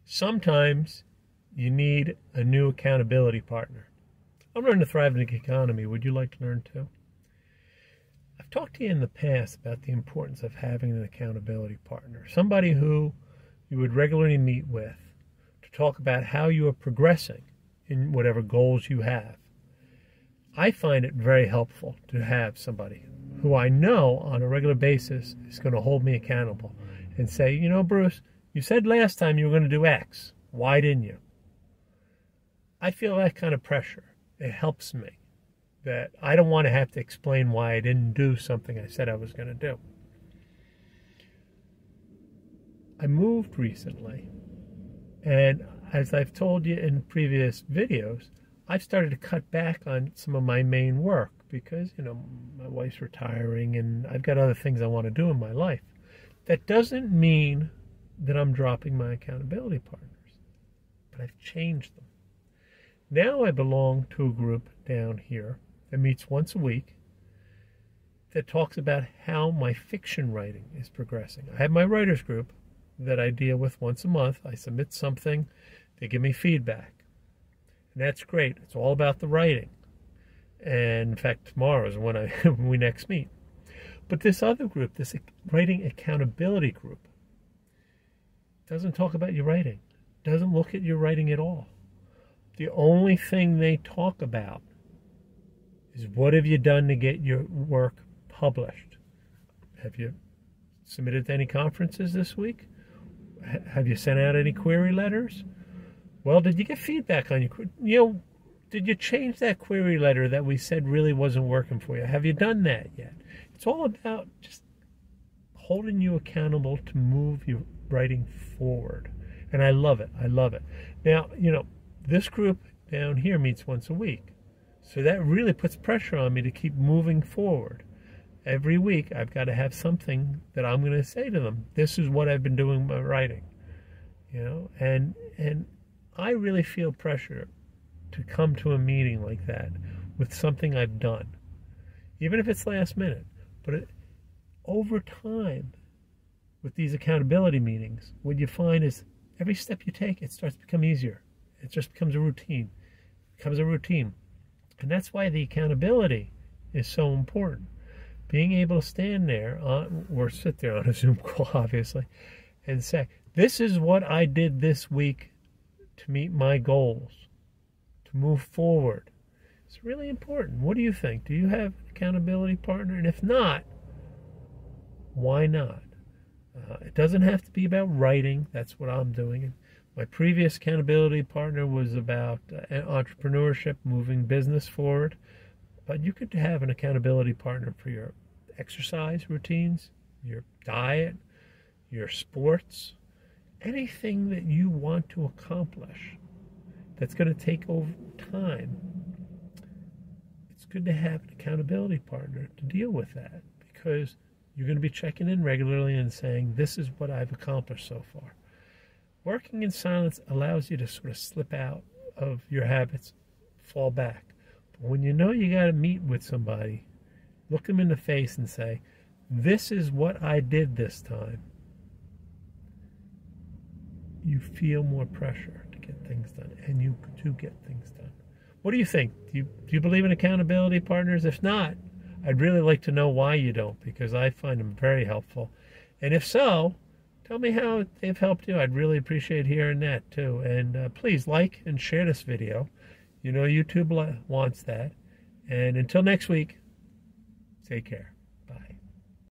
Sometimes you need a new accountability partner. I'm learning to thrive in the economy. Would you like to learn too? I've talked to you in the past about the importance of having an accountability partner, somebody who you would regularly meet with to talk about how you are progressing in whatever goals you have. I find it very helpful to have somebody who I know on a regular basis is going to hold me accountable and say, you know, Bruce, you said last time you were going to do X. Why didn't you? I feel that kind of pressure. It helps me. That I don't want to have to explain why I didn't do something I said I was going to do. I moved recently, and as I've told you in previous videos, I've started to cut back on some of my main work because, you know, my wife's retiring and I've got other things I want to do in my life. That doesn't mean that I'm dropping my accountability partners, but I've changed them. Now I belong to a group down here that meets once a week that talks about how my fiction writing is progressing. I have my writers group that I deal with once a month. I submit something, they give me feedback. And that's great. It's all about the writing. And in fact, tomorrow is when we next meet. But this other group, this writing accountability group, doesn't talk about your writing, doesn't look at your writing at all. The only thing they talk about is what have you done to get your work published? Have you submitted to any conferences this week? Have you sent out any query letters? Well, did you get feedback on your, did you change that query letter that we said really wasn't working for you? Have you done that yet? It's all about just holding you accountable to move your writing forward. And I love it. I love it. Now, you know, this group down here meets once a week. So that really puts pressure on me to keep moving forward. Every week, I've got to have something that I'm going to say to them. This is what I've been doing in my writing. You know, and I really feel pressure to come to a meeting like that with something I've done, even if it's last minute. But over time, with these accountability meetings, what you find is every step you take, it starts to become easier. It just becomes a routine. It becomes a routine. And that's why the accountability is so important. Being able to stand there, or sit there on a Zoom call, obviously, and say, this is what I did this week to meet my goals, to move forward. It's really important. What do you think? Do you have an accountability partner? And if not, why not? It doesn't have to be about writing. That's what I'm doing. My previous accountability partner was about entrepreneurship, moving business forward. But you could have an accountability partner for your exercise routines, your diet, your sports, anything that you want to accomplish that's going to take over time. It's good to have an accountability partner to deal with that because you're going to be checking in regularly and saying, this is what I've accomplished so far. Working in silence allows you to sort of slip out of your habits, fall back. But when you know you got to meet with somebody, look them in the face and say, this is what I did this time. You feel more pressure to get things done, and you do get things done. What do you think? Do you believe in accountability partners? If not, I'd really like to know why you don't, because I find them very helpful. And if so, tell me how they've helped you. I'd really appreciate hearing that too. And please like and share this video. You know YouTube wants that. And until next week, take care.